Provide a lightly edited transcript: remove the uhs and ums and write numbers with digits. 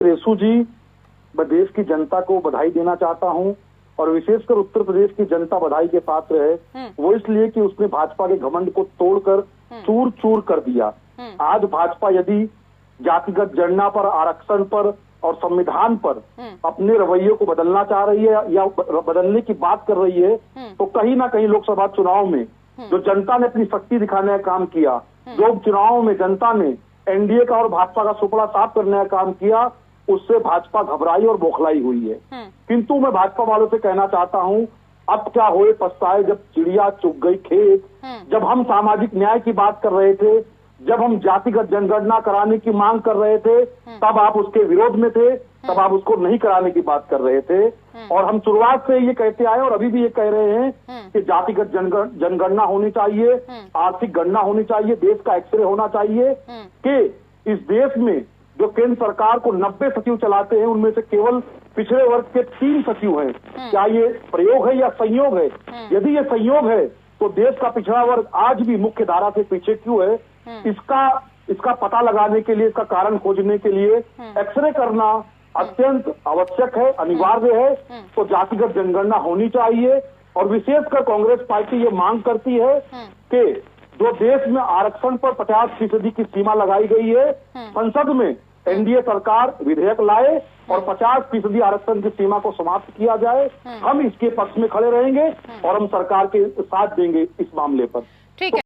रेसू जी, मैं देश की जनता को बधाई देना चाहता हूं और विशेषकर उत्तर प्रदेश की जनता बधाई के पात्र है। वो इसलिए कि उसने भाजपा के घमंड को तोड़कर चूर चूर कर दिया। आज भाजपा यदि जातिगत जनगणना पर, आरक्षण पर और संविधान पर अपने रवैये को बदलना चाह रही है या बदलने की बात कर रही है, तो कहीं ना कहीं लोकसभा चुनाव में जो जनता ने अपनी शक्ति दिखाने का काम किया, जो चुनाव में जनता ने एनडीए का और भाजपा का सुपड़ा साफ करने का काम किया, उससे भाजपा घबराई और बौखलाई हुई है। किंतु मैं भाजपा वालों से कहना चाहता हूं, अब क्या होए पछताए जब चिड़िया चुग गई खेत। जब हम सामाजिक न्याय की बात कर रहे थे, जब हम जातिगत जनगणना कराने की मांग कर रहे थे, तब आप उसके विरोध में थे, तब आप उसको नहीं कराने की बात कर रहे थे। और हम शुरुआत से ये कहते आए और अभी भी ये कह रहे हैं कि जातिगत जनगणना होनी चाहिए, आर्थिक गणना होनी चाहिए, देश का एक्सरे होना चाहिए कि इस देश में जो केंद्र सरकार को 90 सचिव चलाते हैं, उनमें से केवल पिछड़े वर्ग के 3 सचिव हैं। क्या ये प्रयोग है या संयोग है? यदि ये संयोग है तो देश का पिछड़ा वर्ग आज भी मुख्य धारा से पीछे क्यों है? इसका पता लगाने के लिए, इसका कारण खोजने के लिए एक्सरे करना अत्यंत आवश्यक है, अनिवार्य है। तो जातिगत जनगणना होनी चाहिए और विशेषकर कांग्रेस पार्टी ये मांग करती है कि जो देश में आरक्षण पर 50% की सीमा लगाई गई है, संसद में एनडीए सरकार विधेयक लाए और 50% आरक्षण की सीमा को समाप्त किया जाए। हम इसके पक्ष में खड़े रहेंगे और हम सरकार के साथ देंगे इस मामले पर। ठीक है।